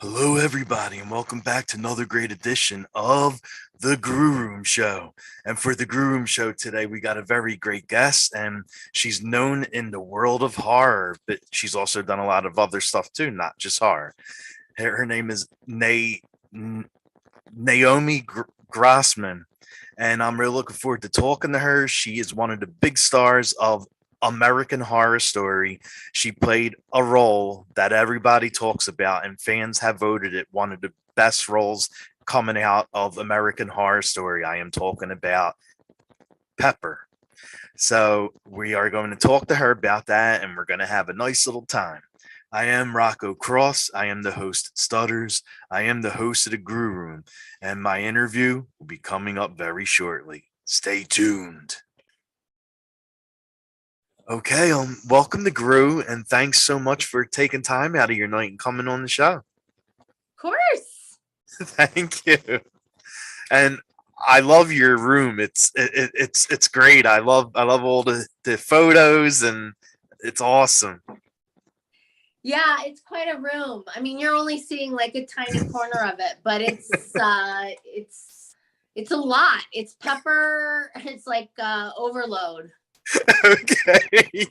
Hello, everybody, and welcome back to another great edition of the Grue Rume Show. And for the Grue Rume Show today, we got a very great guest, and she's known in the world of horror, but she's also done a lot of other stuff too, not just horror. Her name is Naomi Grossman, and I'm really looking forward to talking to her. She is one of the big stars of American Horror Story. She played a role that everybody talks about, and fans have voted it one of the best roles coming out of American Horror Story. I am talking about Pepper. So we are going to talk to her about that, and we're going to have a nice little time. I am Rocco Cross. I am the host at Stutters. I am the host of the Grue Room, and my interview will be coming up very shortly. Stay tuned. Okay, welcome to Grue, and thanks so much for taking time out of your night and coming on the show. Of course. Thank you. And I love your room. It's great. I love all the photos, and it's awesome. Yeah, it's quite a room. I mean, you're only seeing like a tiny corner of it, but it's a lot. It's Pepper. It's like overload. Okay.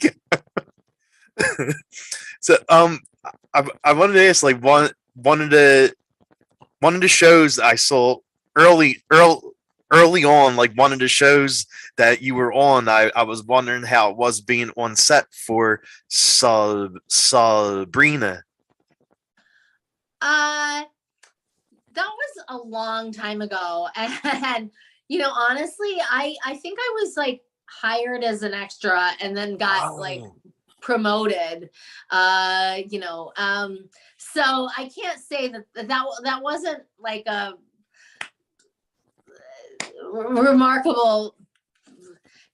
So I wanted to ask, like, one of the shows I saw early on, like one of the shows that you were on, I was wondering how it was being on set for Sabrina. That was a long time ago, and honestly, I think I was like hired as an extra and then got like promoted. So I can't say that wasn't like a remarkable.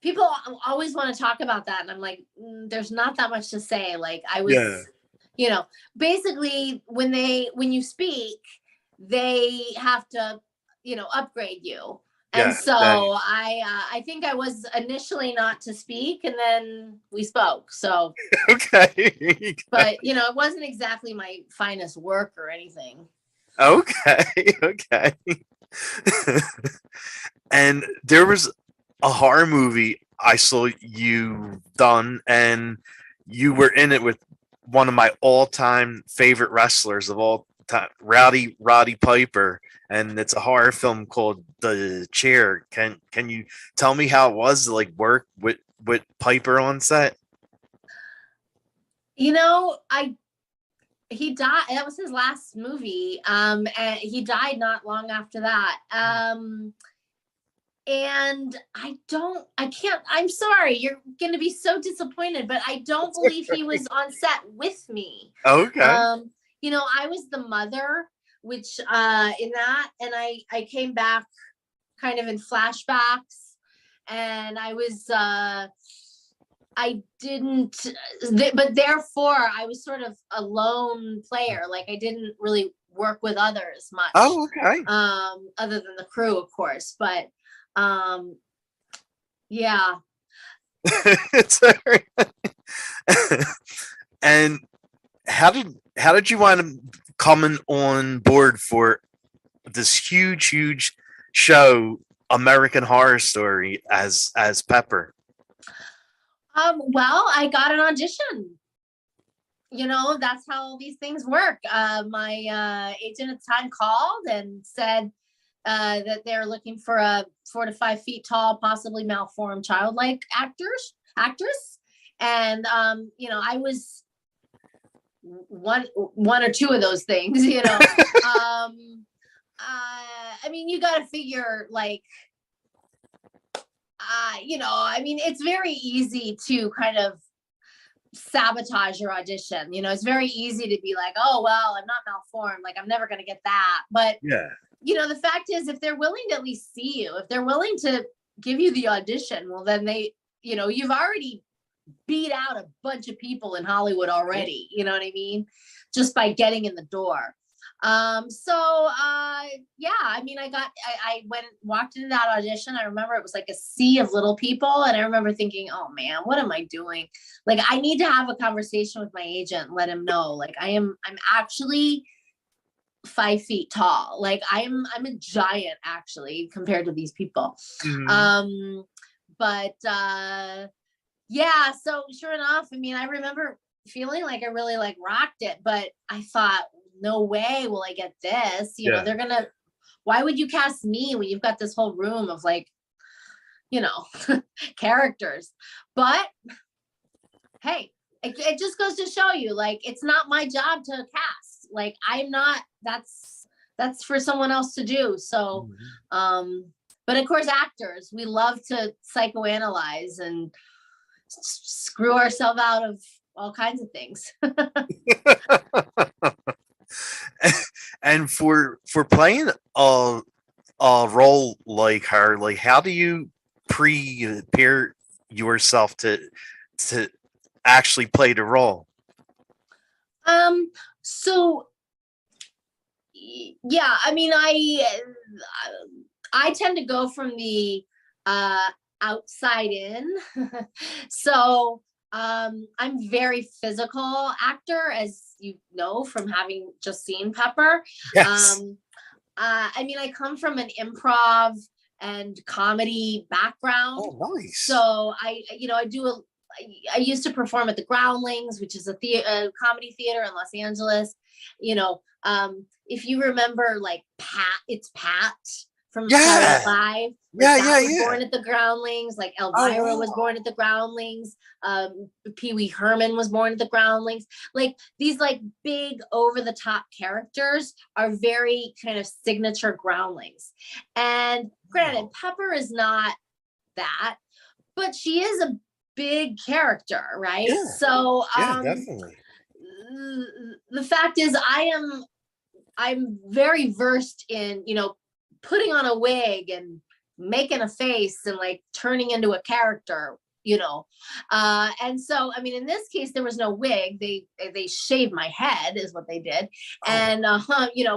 People always want to talk about that, and I'm like, there's not that much to say. Like I was, basically when you speak, they have to, upgrade you. And so I think I was initially not to speak, and then we spoke. So okay, but it wasn't exactly my finest work or anything. Okay. And there was a horror movie I saw you done, and you were in it with one of my all-time favorite wrestlers of all time, Roddy Piper, and it's a horror film called The Chair. Can you tell me how it was to like work with Piper on set? He died. That was his last movie. And he died not long after that. And I'm sorry, you're going to be so disappointed, but I don't believe he was on set with me. Okay. I was the mother, which in that, and I came back kind of in flashbacks, and but therefore I was sort of a lone player. Like I didn't really work with others much. Oh, okay. Other than the crew, of course, but yeah. It's and how did you wind up coming on board for this huge show, American Horror Story, as Pepper? Well, I got an audition. That's how these things work. My agent at the time called and said that they're looking for a 4 to 5 feet tall, possibly malformed childlike actress. And, I was one or two of those things, I mean, you got to figure like, it's very easy to kind of sabotage your audition. It's very easy to be like, oh, well, I'm not malformed. Like, I'm never going to get that. But, the fact is, if they're willing to at least see you, if they're willing to give you the audition, well, then they, you've already beat out a bunch of people in Hollywood already. You know what I mean? Just by getting in the door. I mean, I walked into that audition. I remember it was like a sea of little people. And I remember thinking, oh man, what am I doing? Like, I need to have a conversation with my agent and let him know, like, I'm actually 5 feet tall. Like I'm a giant actually compared to these people. Mhm. Um, but yeah, so sure enough, I mean, I remember feeling like I really like rocked it, but I thought, no way will I get this. Yeah. They're gonna, why would you cast me when you've got this whole room of like, you know, characters? But hey, it just goes to show you, like, it's not my job to cast. Like, I'm not, that's for someone else to do. So, Mhm. but of course, actors, we love to psychoanalyze and screw ourselves out of all kinds of things. And for playing a role like her, like how do you prepare yourself to actually play the role? So yeah, I mean, I tend to go from the uh outside in. So I'm very physical actor, as you know from having just seen Pepper. Yes. um I mean, I come from an improv and comedy background. Oh, nice. So I do I used to perform at the Groundlings, which is a comedy theater in Los Angeles. If you remember, like it's Pat from Saturday Night Yeah. Live, like Yeah, that yeah, was yeah. born at the Groundlings. Like Oh, Elvira was wow. born at the Groundlings. Pee Wee Herman was born at the Groundlings. Like these, like big over the top characters are very kind of signature Groundlings. And granted, Oh, Pepper is not that, but she is a big character, right? yeah. So Yeah, definitely. the fact is, I'm very versed in, putting on a wig and making a face and like turning into a character, and so I mean, in this case there was no wig. They shaved my head is what they did, Oh, and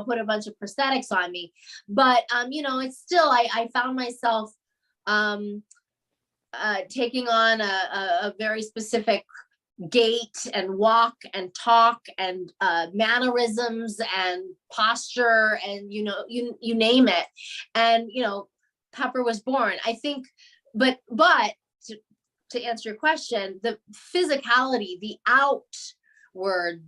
put a bunch of prosthetics on me. But it's still, I found myself um taking on a very specific gait and walk and talk and mannerisms and posture, and you name it. And Pepper was born, I think. But to answer your question, the physicality, the outward,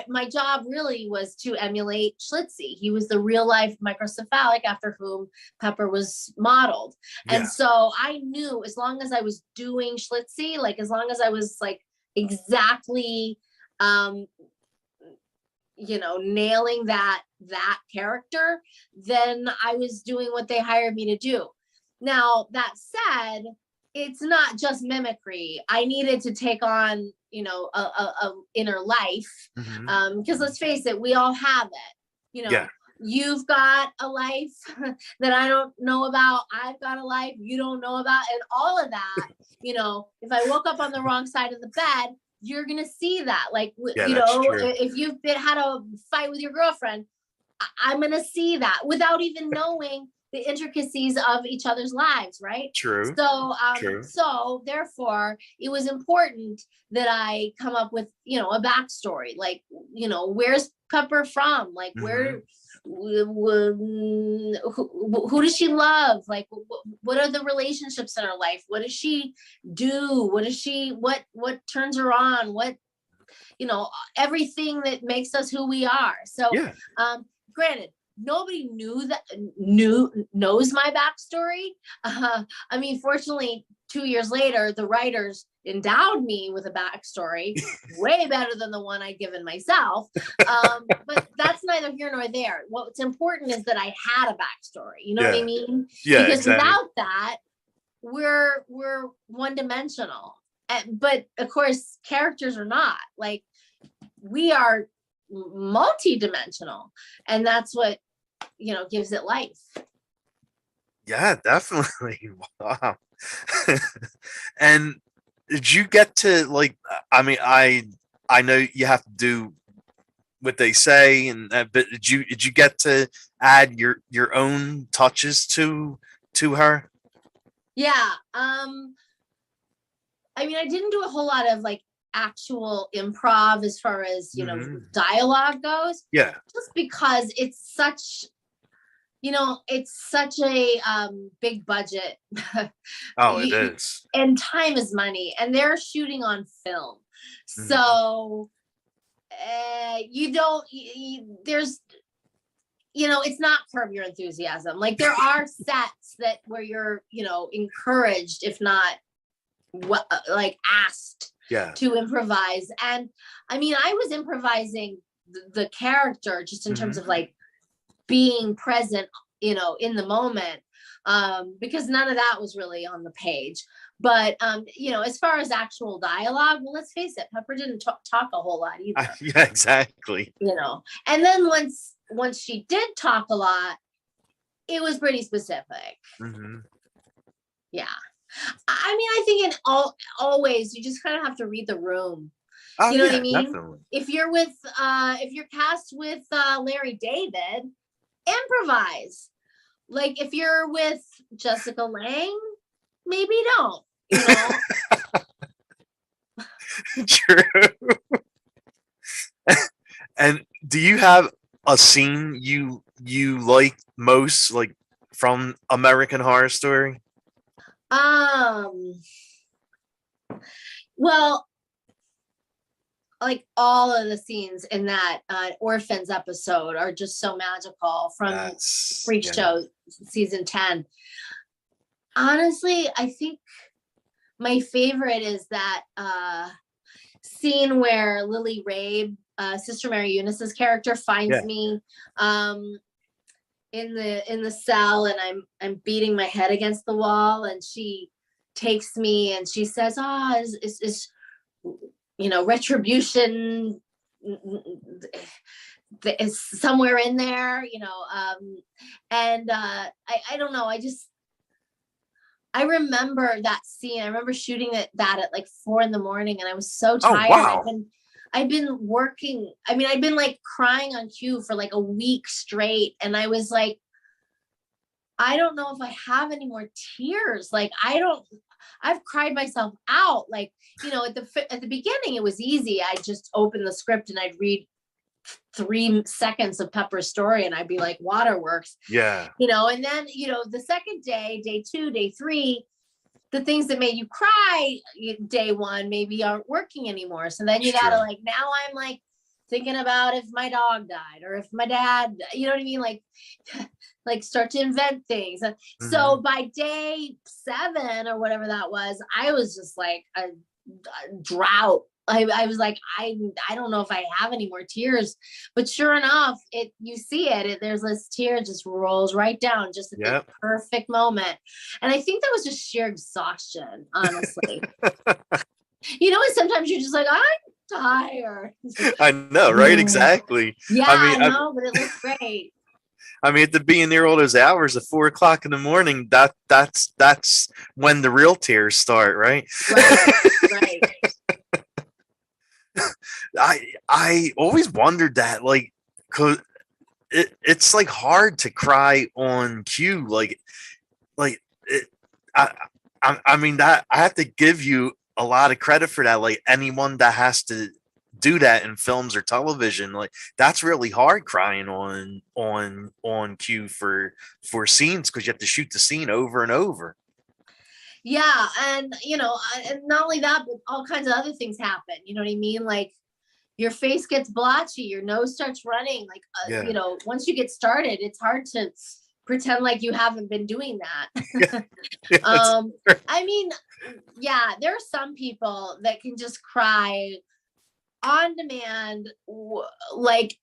my job really was to emulate Schlitzie. He was the real life microcephalic after whom Pepper was modeled. And yeah. so I knew, as long as I was doing Schlitzie, like as long as I was like exactly um nailing that character, then I was doing what they hired me to do. Now that said, it's not just mimicry. I needed to take on a inner life, Hmm. because let's face it, we all have it. Yeah. You've got a life that I don't know about. I've got a life you don't know about, and all of that. If I woke up on the wrong side of the bed, you're gonna see that. Like, Yeah, that's true. if you've had a fight with your girlfriend, I'm gonna see that without even knowing the intricacies of each other's lives, right? True. True. So therefore, it was important that I come up with, a backstory. Like, where's Pepper from? Like, Hmm. who does she love? Like, what are the relationships in her life? What does she do? What turns her on? Everything that makes us who we are. So, Yeah. granted, nobody knows my backstory. I mean, fortunately, 2 years later, the writers endowed me with a backstory way better than the one I'd given myself. But that's neither here nor there. What's important is that I had a backstory. You know what I Yeah. mean? Yeah, Because exactly. without that, we're one dimensional. But of course, characters are not. Like, we are multi-dimensional, and that's what gives it life. Yeah, definitely. Wow. And did you get to like? I mean, I know you have to do what they say, and but did you get to add your own touches to her? Yeah. I mean, I didn't do a whole lot of like actual improv as far as, you know, Mhm. dialogue goes. Yeah. Just because it's such, you know, it's such a big budget. Oh, it is. And time is money, and they're shooting on film. Mhm. So you don't, there's, you know, it's not Curb Your Enthusiasm. Like there are sets that where you're, you know, encouraged, if not like asked Yeah. to improvise. And I mean, I was improvising the character just in terms Mhm. of like being present, you know, in the moment, because none of that was really on the page. But you know, as far as actual dialogue, well, let's face it, Pepper didn't talk a whole lot either. Yeah, exactly. You know, and then once she did talk a lot, it was pretty specific. Mhm. Yeah. I mean, I think in always you just kind of have to read the room. Oh You know what I yeah, mean? definitely. If you're cast with Larry David, improvise. Like if you're with Jessica Lange, maybe don't, you know. True. And do you have a scene you like most, like from American Horror Story? Um, well, like all of the scenes in that Orphans episode are just so magical from That's Freak yeah. Show season 10. Honestly, I think my favorite is that scene where Lily Rabe, Sister Mary Eunice's character, finds Yeah. me in the cell, and I'm beating my head against the wall, and she takes me and she says, "Ah, is you know, retribution is somewhere in there, you know." And I don't know, I remember that scene. I remember shooting that at like 4 a.m, and I was so Oh tired. wow. I've been working. I mean, I've been like crying on cue for like a week straight, and I was like, I don't know if I have any more tears. Like I've cried myself out. Like, you know, at the beginning it was easy. I just opened the script and I'd read 3 seconds of Pepper's story and I'd be like, waterworks. Yeah. You know, and then, you know, the second day, day 2, day 3, the things that made you cry day 1 maybe aren't working anymore. So then you It's gotta true. like, now I'm like thinking about if my dog died or if my dad, you know what I mean? Like start to invent things. So Mhm. by day 7 or whatever that was, I was just like a drought. I was like, I don't know if I have any more tears, but sure enough, you see there's this tear just rolls right down just at the Yep. perfect moment. And I think that was just sheer exhaustion, honestly. You know, and sometimes you're just like, I'm tired. I know, right? Exactly. Yeah, I mean, I know, but it looks great. I mean, to be in there all those hours at 4 o'clock in the morning, that's when the real tears start, right? Right. I always wondered that, like, cause it's like hard to cry on cue, like it, I, I mean that I have to give you a lot of credit for that. Like anyone that has to do that in films or television, like that's really hard crying on cue for scenes because you have to shoot the scene over and over. Yeah, and you know, and not only that, but all kinds of other things happen. You know what I mean? Like your face gets blotchy, your nose starts running. Like, you Yeah. know, once you get started, it's hard to pretend like you haven't been doing that. I mean, yeah, there are some people that can just cry on demand, like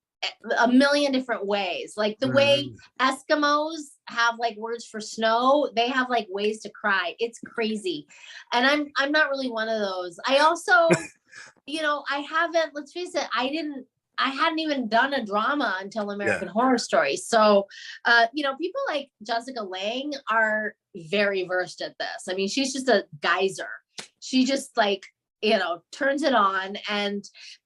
a million different ways. Like the way Mhm. Eskimos have like words for snow, they have like ways to cry. It's crazy. And I'm not really one of those. I also, you know, I haven't, let's face it, I hadn't even done a drama until Yeah. American Horror Story. So, you know, people like Jessica Lange are very versed at this. I mean, she's just a geyser. She just like, you know, turns it on,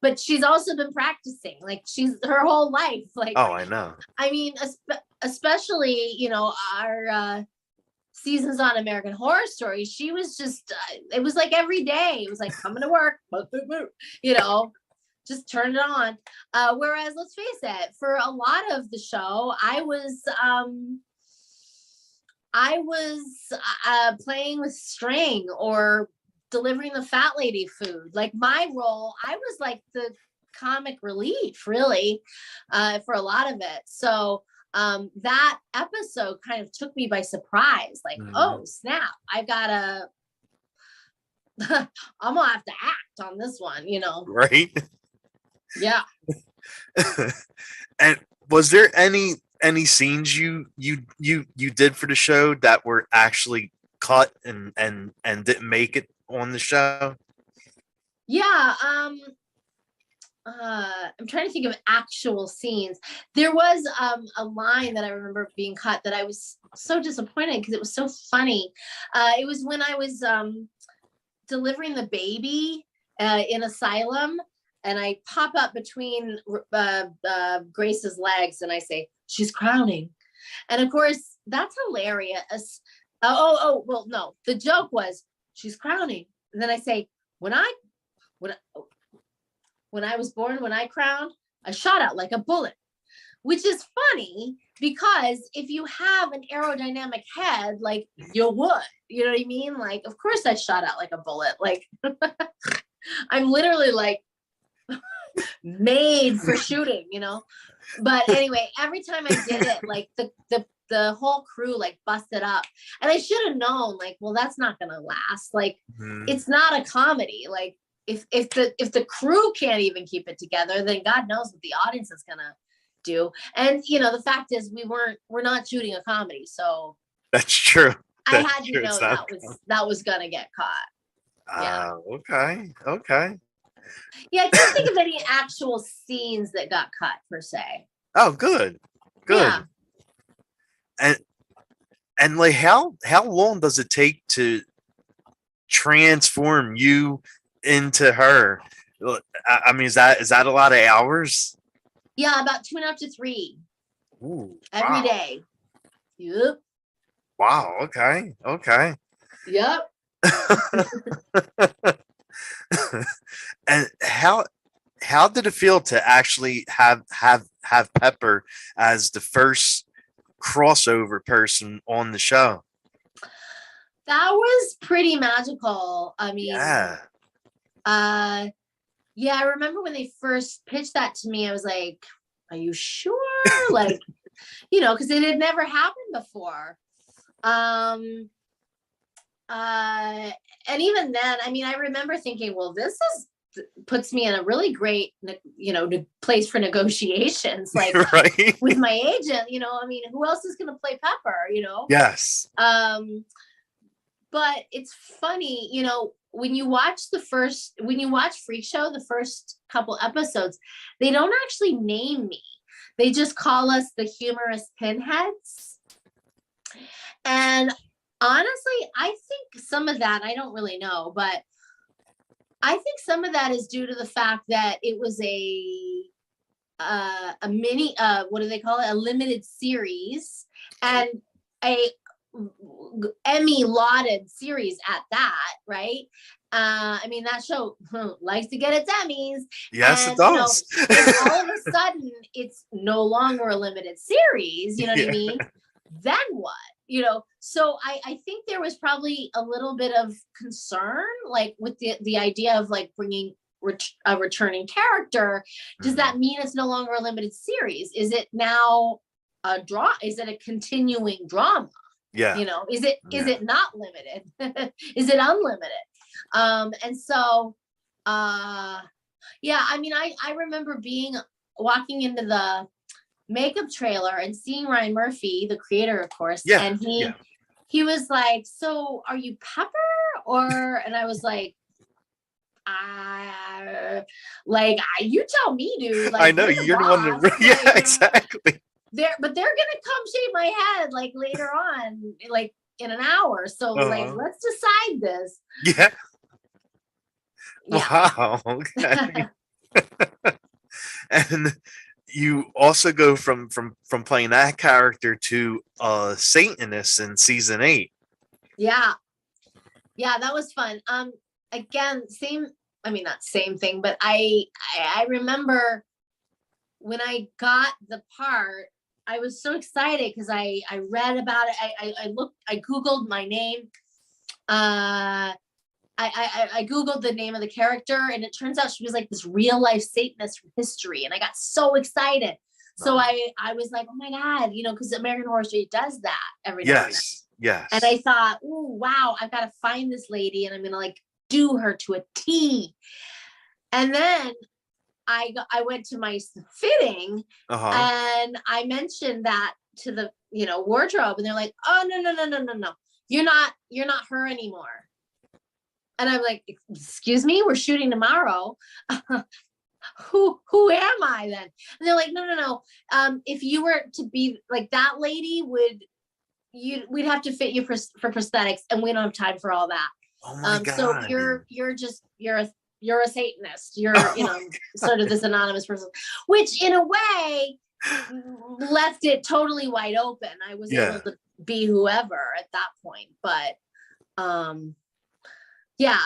but she's also been practicing, like she's her whole life. Like, Oh, I know. I mean, especially, you know, our seasons on American Horror Story, she was just, it was like every day. It was like coming to work, you know, just turn it on. Whereas, let's face it, for a lot of the show, I was playing with string or delivering the fat lady food. Like my role, I was like the comic relief, really, for a lot of it. So that episode kind of took me by surprise. Like, oh snap, I gotta, I'm gonna have to act on this one, you know? Right. Yeah. And was there any scenes you did for the show that were actually cut and didn't make it on the show? Yeah. I'm trying to think of actual scenes. There was a line that I remember being cut that I was so disappointed because it was so funny. It was when I was delivering the baby in Asylum, and I pop up between Grace's legs and I say, "She's crowning." And of course, that's hilarious. Well, no, the joke was, "She's crowning." And then I say, when I was born, when I crowned, I shot out like a bullet," which is funny because if you have an aerodynamic head, like you would, you know what I mean? Like, of course I shot out like a bullet. Like I'm literally like made for shooting, you know? But anyway, every time I did it, like the whole crew like busted up, and I should have known, like, well, that's not going to last. Like, it's not a comedy. Like, if the crew can't even keep it together, then God knows what the audience is gonna do. And you know, the fact is, we're not shooting a comedy, so that's true. I had to know that was gonna get caught. Yeah. Okay. Yeah, I can't think of any actual scenes that got cut per se. Oh, good. Yeah. And like, how long does it take to transform you into her? I mean, is that a lot of hours? Yeah, about 2.5 to 3. Ooh, every day. Yep. Wow. Okay. Yep. And how did it feel to actually have Pepper as the first crossover person on the show? That was pretty magical. I mean, yeah, I remember when they first pitched that to me, I was like, "Are you sure?" Like, you know, because it had never happened before. And even then, I mean, I remember thinking, well, this puts me in a really great, you know, place for negotiations, like right? with my agent, you know. I mean, who else is going to play Pepper, you know? Yes. But it's funny, you know, when you watch Freak Show, the first couple episodes, they don't actually name me. They just call us the humorous pinheads. And honestly, I think some of that, I don't really know, but I think some of that is due to the fact that it was a mini, what do they call it? A limited series, and a Emmy lauded series at that, right? I mean, that show likes to get its Emmys. Yes, and, it does. You know, if all of a sudden it's no longer a limited series, you know what I mean? Then what? You know, so I think there was probably a little bit of concern, like with the idea of like bringing a returning character. Does that mean it's no longer a limited series? Is it now a draw? Is it a continuing drama? Yeah. You know, is it not limited? Is it unlimited? And so, yeah, I mean, I remember walking into the makeup trailer and seeing Ryan Murphy, the creator, of course. Yeah. And he was like, "So are you Pepper?" And I was like, you tell me, dude. Like, I know you're the one that, yeah, exactly. But they're gonna come shave my head like later on, like in an hour. So like, let's decide this. Yeah. Yeah. Wow. Okay. And you also go from playing that character to Satanist in season 8. Yeah. Yeah, that was fun. Again, not same thing, but I remember when I got the part, I was so excited because I read about it. I Googled my name. I Googled the name of the character, and it turns out she was like this real life Satanist from history. And I got so excited. So I was like, oh my God, because American Horror Story does that every now and then. Yes. And I thought, oh, wow, I've got to find this lady and I'm going to like do her to a T. And then I went to my fitting and I mentioned that to the, wardrobe, and they're like, oh, no. You're not her anymore. And I'm like, excuse me, we're shooting tomorrow. Who am I then? And they're like, no. If you were to be like that lady, we'd have to fit you for prosthetics, and we don't have time for all that. Oh my God. So you're a Satanist. You're, sort of this anonymous person, which in a way left it totally wide open. I was able to be whoever at that point, but yeah.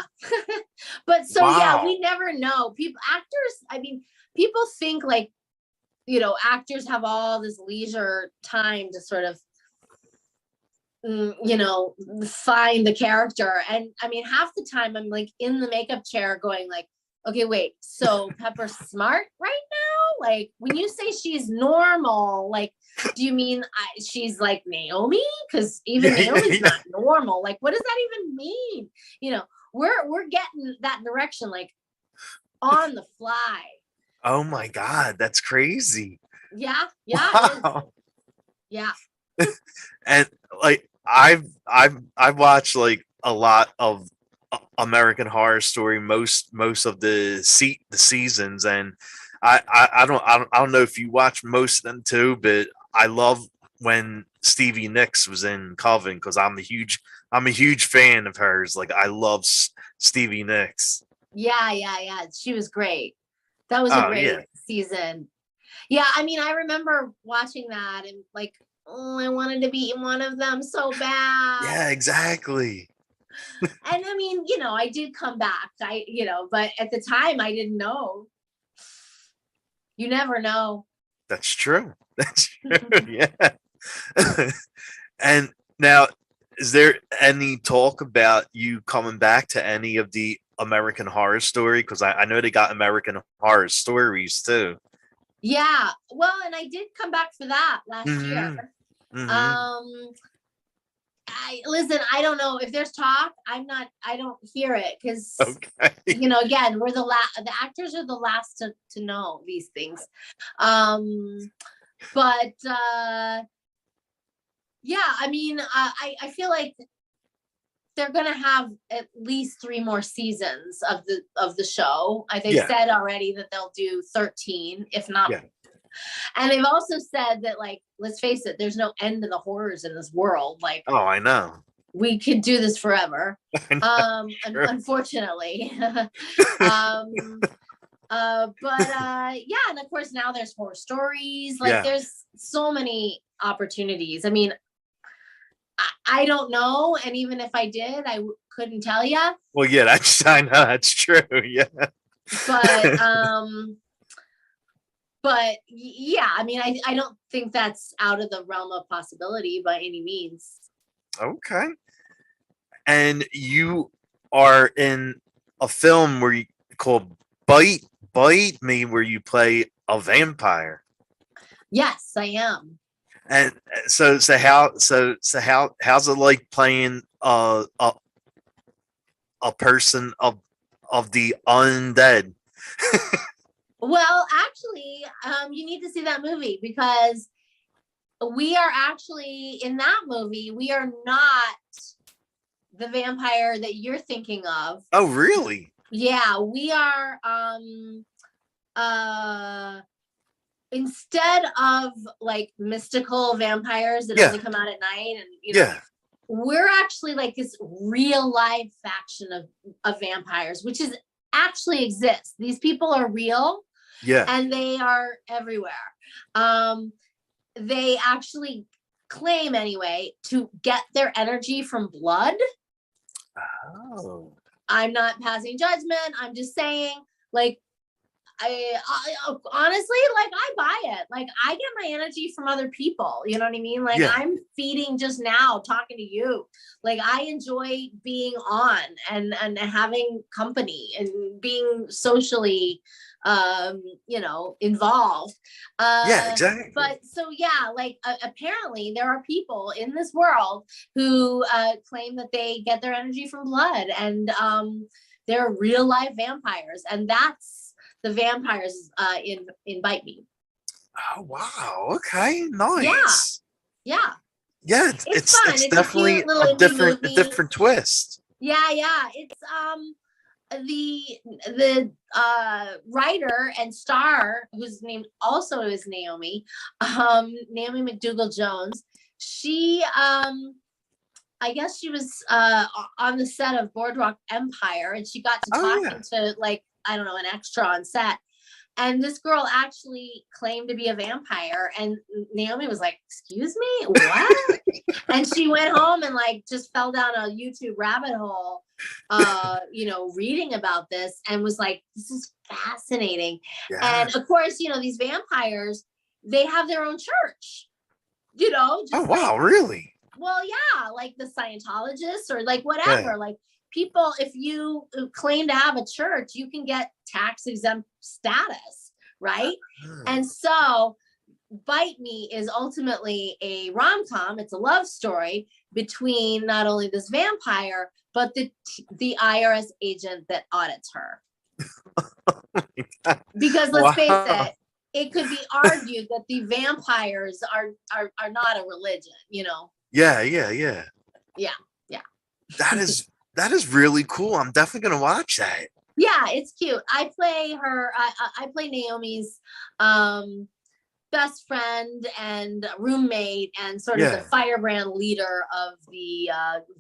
But so yeah, we never know. People think like, actors have all this leisure time to sort of find the character. And I mean, half the time I'm like in the makeup chair going like, okay, wait, so Pepper's smart right now? Like when you say she's normal, like, do you mean she's like Naomi? Because even Naomi's not normal. Like, what does that even mean? We're getting that direction like on the fly. Oh my God, that's crazy. Yeah. Wow. Yeah. And like I've watched like a lot of American Horror Story, most of the seasons, and I don't know if you watch most of them too, but I love when Stevie Nicks was in Coven because I'm a huge fan of hers. Like I love Stevie Nicks. Yeah. She was great. That was a great season. Yeah, I mean, I remember watching that and like, oh, I wanted to be one of them so bad. Yeah, exactly. And I mean, I did come back. But at the time I didn't know. You never know. That's true. Yeah. And now, is there any talk about you coming back to any of the American Horror Story? Because I know they got American Horror Stories too. Yeah. Well, and I did come back for that last year. Mm-hmm. Listen, I don't know if there's talk. I don't hear it because, again, the actors are the last to know these things. But yeah, I mean, I feel like they're gonna have at least 3 more seasons of the show. They said already that they'll do 13, if not. Yeah. And they've also said that, like, let's face it, there's no end to the horrors in this world. Like, oh, I know. We could do this forever. Unfortunately. But yeah, and of course now there's horror stories. Like there's so many opportunities. I mean, I don't know, and even if I did, I couldn't tell you. Well, yeah, I know that's true. Yeah. But yeah, I mean, I don't think that's out of the realm of possibility by any means. Okay. And you are in a film called Bite Me, where you play a vampire. Yes, I am. And so how's it like playing a person of the undead? Well, actually, you need to see that movie because we are actually in that movie. We are not the vampire that you're thinking of. Oh, really? Yeah, we are. Instead of like mystical vampires that only come out at night, and we're actually like this real life faction of vampires, which is actually exists. These people are real. Yeah. And they are everywhere. They actually claim anyway to get their energy from blood. Oh. I'm not passing judgment. I'm just saying, like, I honestly, like, I buy it. Like, I get my energy from other people. You know what I mean? Like, Yeah. I'm feeding just now talking to you. Like, I enjoy being on and having company and being socially, involved. Yeah, exactly. But so yeah, like apparently there are people in this world who claim that they get their energy from blood, and they're real life vampires, and that's the vampires in Bite Me. Oh wow. Okay. Yeah, Nice. yeah, Yeah, it's fun. it's It's a definitely cute little a indie different movie. twist. Yeah, yeah. It's the writer and star, whose name also is Naomi, Naomi McDougall Jones. She I guess she was on the set of Boardwalk Empire, and she got to Oh talking yeah. to, like, I don't know, an extra on set. And this girl actually claimed to be a vampire, and Naomi was like, "Excuse me, what?" And she went home and, like, just fell down a YouTube rabbit hole, reading about this, and was like, "This is fascinating." Yeah. And of course, these vampires, they have their own church. Oh Just wow, like, really? well, yeah, like the Scientologists or like Yeah. whatever. Like, people, if you claim to have a church, you can get tax exempt status, right? And so Bite Me is ultimately a rom-com. It's a love story between not only this vampire, but the IRS agent that audits her. Because let's face it, it could be argued that the vampires are not a religion, Yeah. Yeah. That is really cool. I'm definitely gonna watch that. Yeah, it's cute. I play her. I play Naomi's best friend and roommate, and sort of the firebrand leader of the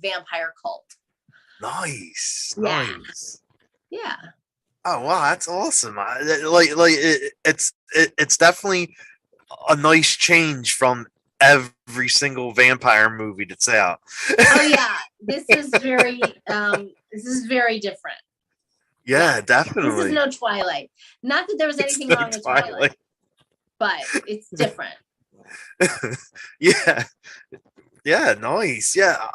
vampire cult. Nice. Yeah. Nice. Yeah. Oh wow, that's awesome. It's definitely a nice change from every single vampire movie that's out. Oh yeah, this is very different. Yeah, definitely. This is no Twilight. Not that there was anything wrong with Twilight, but it's different. Yeah. Yeah, nice. Yeah.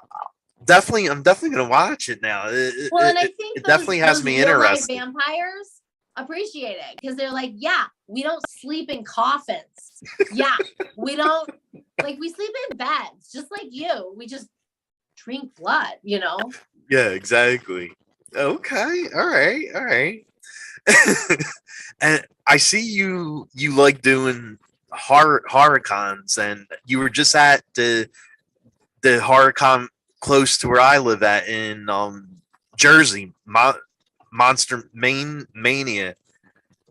Definitely, I'm definitely gonna watch it now. And I think it definitely has me interested. Vampires appreciate it because they're like, yeah, we don't sleep in coffins. Yeah, we don't, like, we sleep in beds just like you. We just drink blood, Yeah, exactly. Okay, all right. And I see you like doing horror cons, and you were just at the horror con close to where I live at in Jersey, Monster Mania.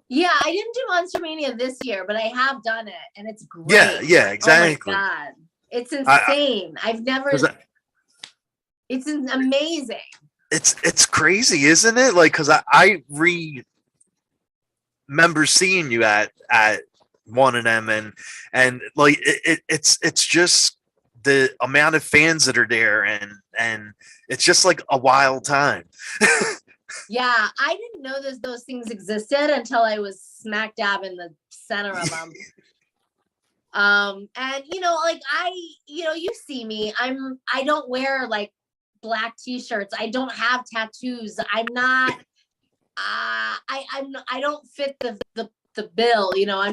Yeah, I didn't do Monster Mania this year, but I have done it, and it's great. Yeah, exactly. Oh my god, it's insane. I've never. It's amazing. It's crazy, isn't it? Like, because I remember seeing you at one of them, and like it's just the amount of fans that are there, and it's just like a wild time. Yeah, I didn't know those things existed until I was smack dab in the center of them. And like you see me, I don't wear like black t-shirts. I don't have tattoos. I'm not I don't fit the bill, I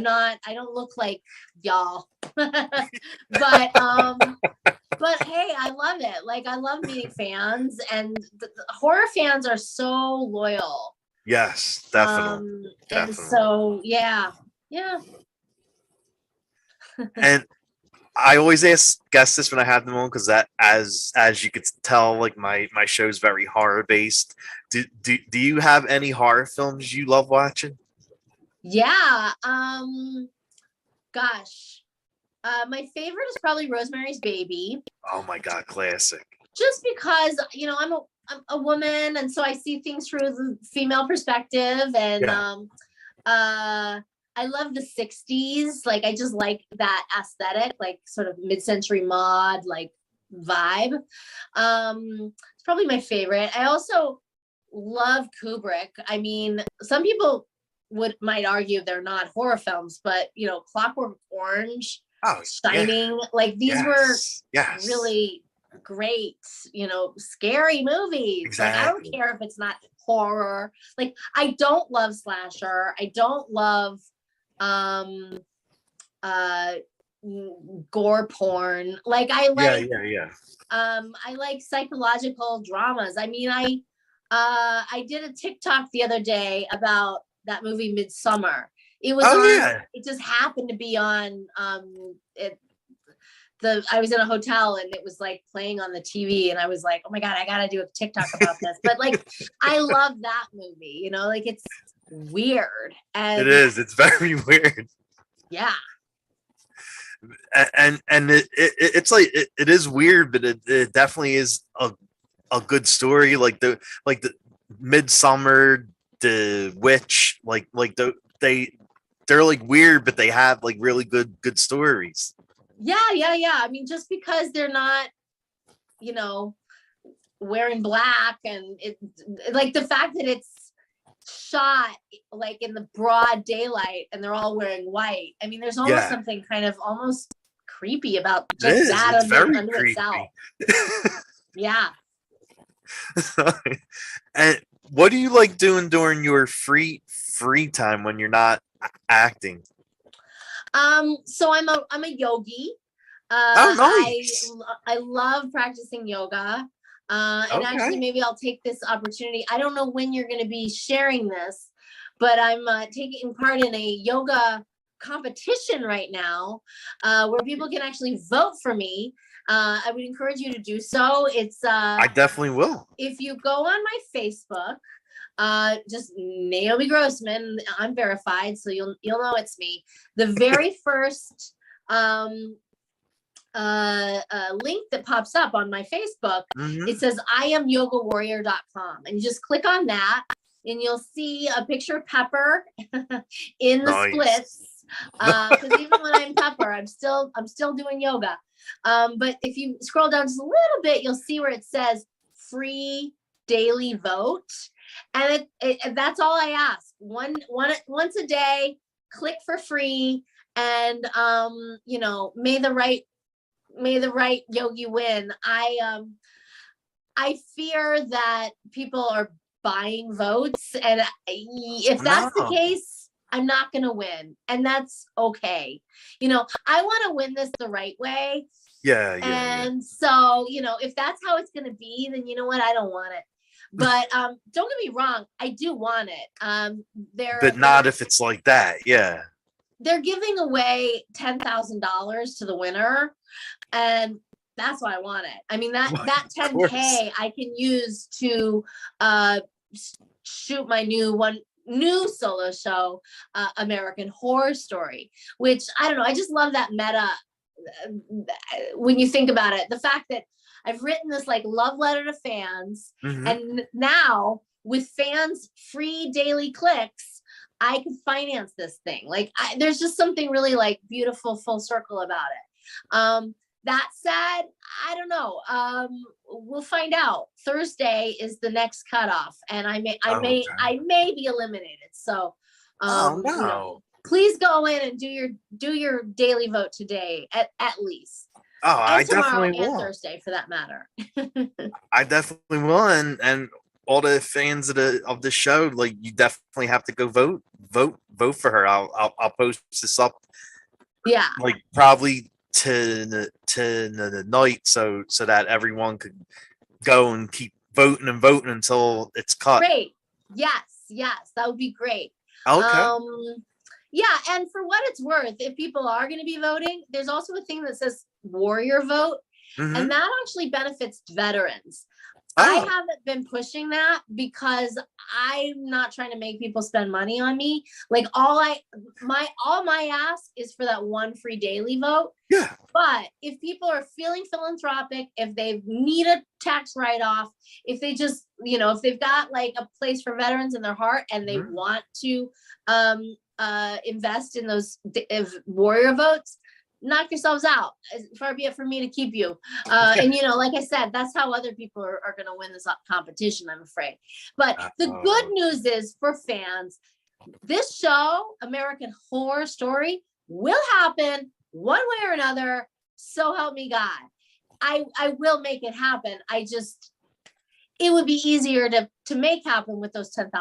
don't look like y'all. But hey, I love it. Like, I love meeting fans, and the horror fans are so loyal. Yes, definitely. And so yeah. And I always ask guests this when I have them on, because that, as you could tell, like my show is very horror based. Do you have any horror films you love watching? Yeah. Gosh. My favorite is probably Rosemary's Baby. Oh my god, classic. Just because, I'm a woman, and so I see things through the female perspective, and I love the 60s. Like, I just like that aesthetic, like sort of mid-century mod, like vibe. It's probably my favorite. I also love Kubrick. I mean, some people might argue they're not horror films, but Clockwork Orange, Oh, Shining, like these were yes. really great, scary movies. Exactly. Like, I don't care if it's not horror. Like, I don't love slasher. I don't love gore porn. Like, I like I like psychological dramas. I mean, I did a TikTok the other day about that movie Midsummer. It was it just happened to be on I was in a hotel and it was like playing on the TV, and I was like, oh my God, I gotta do a TikTok about this. But like, I love that movie, like it's weird. And it is. It's very weird. Yeah. And it's like it is weird, but it definitely is a good story. Like the Midsummer, the Witch, they're like weird, but they have like really good stories. Yeah. I mean, just because they're not, wearing black, and it, like, the fact that it's shot like in the broad daylight and they're all wearing white. I mean, there's almost something kind of almost creepy about just that under itself. Yeah. And what do you like doing during your free time when you're not acting? So I'm a yogi. Nice. I love practicing yoga. And actually, maybe I'll take this opportunity. I don't know when you're going to be sharing this, but I'm taking part in a yoga competition right now, where people can actually vote for me. I would encourage you to do so. It's I definitely will. If you go on my Facebook, just Naomi Grossman, I'm verified, so you'll know it's me. The very first link that pops up on my Facebook, it says IamYogaWarrior.com, and you just click on that and you'll see a picture of Pepper in the splits, because even when I'm Pepper, I'm still doing yoga. But if you scroll down just a little bit, you'll see where it says free daily vote, and that's all I ask. Once a day, click for free, and may the right yogi win. I fear that people are buying votes, and if that's the case, I'm not going to win, and that's okay. I want to win this the right way. Yeah. And so, if that's how it's going to be, then you know what? I don't want it. But don't get me wrong, I do want it. But not if it's like that. Yeah. They're giving away $10,000 to the winner, and that's why I want it. I mean, that $10K I can use to shoot my new solo show, American Horror Story, which, I don't know, I just love that meta when you think about it. The fact that I've written this like love letter to fans, and now with fans' free daily clicks, I can finance this thing. Like, there's just something really like beautiful full circle about it. That said, I don't know. We'll find out. Thursday is the next cutoff, and I may be eliminated. So, please go in and do your daily vote today at least. Oh, and I tomorrow definitely will. And Thursday, for that matter. I definitely will, and all the fans of the show, like, you definitely have to go vote for her. I'll post this up. Yeah. Like, probably to the night, so that everyone could go and keep voting until it's cut. Great. Yes, that would be great. Okay. Yeah, and for what it's worth, if people are going to be voting, there's also a thing that says warrior vote, and that actually benefits veterans. I haven't been pushing that because I'm not trying to make people spend money on me. Like, all my ask is for that one free daily vote. Yeah. But if people are feeling philanthropic, if they need a tax write-off, if they just, if they've got like a place for veterans in their heart and they want to invest in those warrior votes, knock yourselves out. Far be it for me to keep you. And like I said, that's how other people are going to win this competition, I'm afraid. But the good news is for fans, this show, American Horror Story, will happen one way or another. So help me God. I will make it happen. It would be easier to make happen with those $10,000.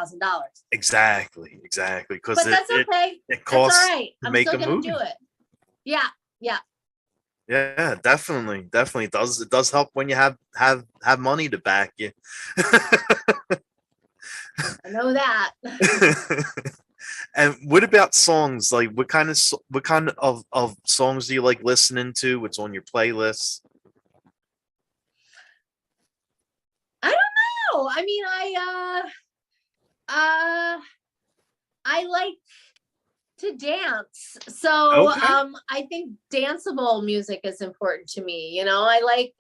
Exactly. But that's okay. It costs that's all right. I'm still going to do it. Yeah. Yeah, definitely. It does help when you have money to back you. I know that. And what about songs? Like, what kind of songs do you like listening to? What's on your playlist? I don't know. I mean, I like to dance. So Okay. I think danceable music is important to me. I like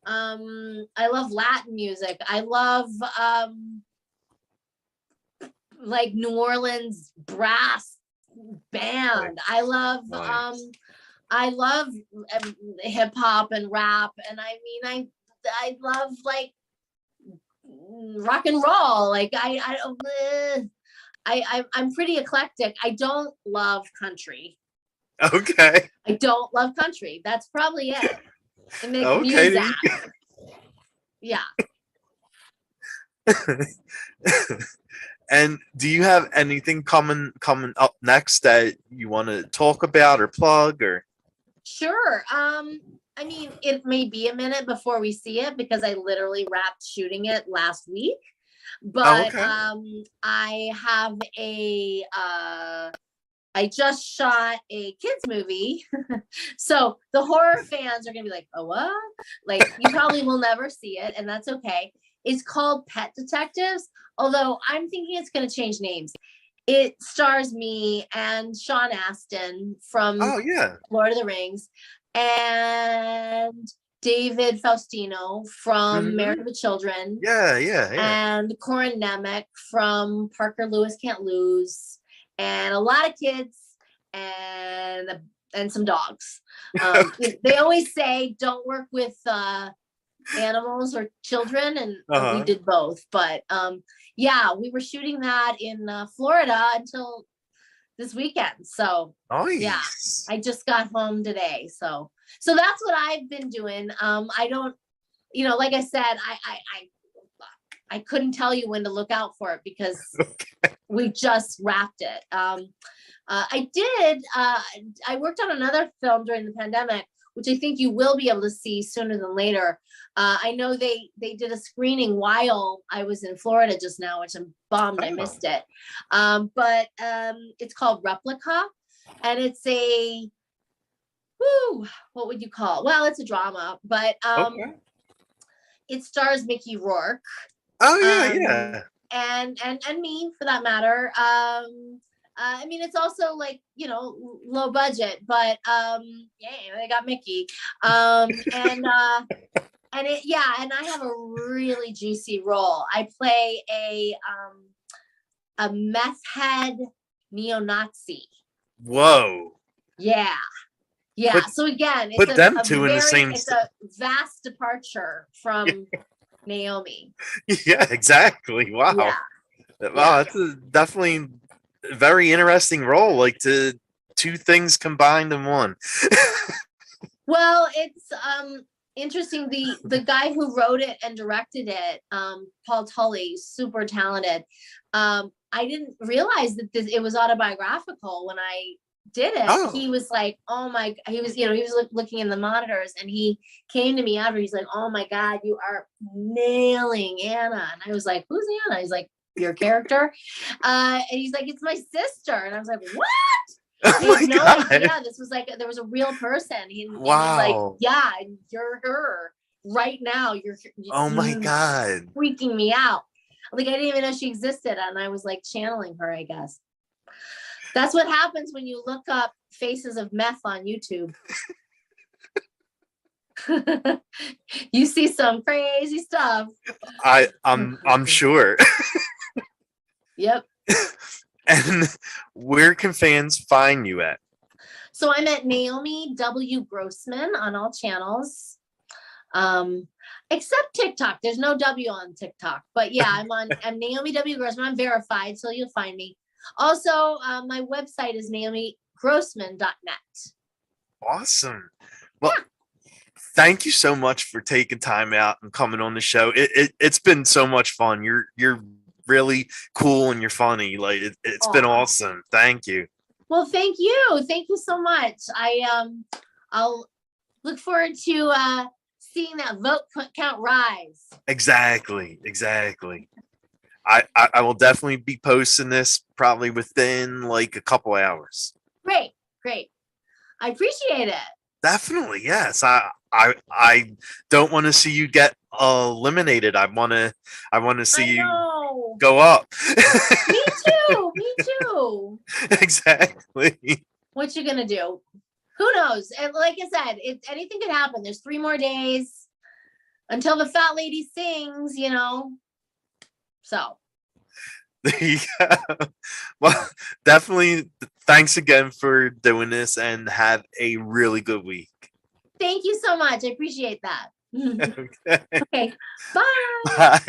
I love Latin music. I love like New Orleans brass band. I love hip hop and rap, and I mean I love like rock and roll. Like I'm pretty eclectic. I don't love country. Okay. I don't love country. That's probably it. And the Okay. music. Yeah. And do you have anything coming up next that you want to talk about or plug or? Sure. I mean, it may be a minute before we see it because I literally wrapped shooting it last week. But I have I just shot a kids movie. So the horror fans are gonna be like, oh, what? Like, you probably will never see it, and that's okay. It's called Pet Detectives, although I'm thinking it's gonna change names. It stars me and Sean Astin from Lord of the Rings, and David Faustino from Married with Children. Yeah. And Corin Nemec from Parker Lewis Can't Lose, and a lot of kids and some dogs. They always say don't work with animals or children, and we did both. But yeah, we were shooting that in Florida until this weekend. So yeah, I just got home today. So that's what I've been doing. I don't, like I said, I couldn't tell you when to look out for it because we just wrapped it. I worked on another film during the pandemic, which I think you will be able to see sooner than later. I know they did a screening while I was in Florida just now, which I'm bummed I missed it. But it's called Replica, and it's what would you call it? Well, it's a drama, but it stars Mickey Rourke. Yeah. And me, for that matter. I mean, it's also like, low budget, but they got Mickey. And I have a really juicy role. I play a meth head neo-Nazi. Whoa. Yeah. So again, it's a vast departure from Naomi. Yeah, exactly. Wow. Yeah. Wow, that's definitely a very interesting role. Like two things combined in one. Well, it's interesting. The guy who wrote it and directed it, Paul Tully, super talented. I didn't realize that it was autobiographical when I did it. He was like, he was looking in the monitors, and he came to me after. He's like, oh my God, you are nailing Anna. And I was like, who's Anna? He's like, your character. And he's like, it's my sister. And I was like, what? Oh my God. idea. This was like, there was a real person. Wow. Like, yeah, you're her right now. Oh my God. Freaking me out. Like, I didn't even know she existed. And I was like channeling her, I guess. That's what happens when you look up faces of meth on YouTube. You see some crazy stuff. I'm sure. Yep. And where can fans find you at? So I'm at Naomi W. Grossman on all channels. Except TikTok. There's no W on TikTok. But yeah, I'm Naomi W. Grossman. I'm verified, so you'll find me. Also, my website is naomigrossman.net. Awesome. Well, thank you so much for taking time out and coming on the show. It's been so much fun. You're really cool and you're funny. Like it's been awesome. Thank you. Well, thank you. Thank you so much. I'll look forward to seeing that vote count rise. Exactly. I will definitely be posting this probably within like a couple hours. Great. I appreciate it. Definitely, yes. I don't want to see you get eliminated. I want to see you go up. Me too. Exactly. What you gonna do? Who knows? And like I said, anything could happen. There's 3 more days until the fat lady sings, So There you go. Well, definitely thanks again for doing this and have a really good week. thank you so much. I appreciate that. Okay. Okay. Bye. Bye.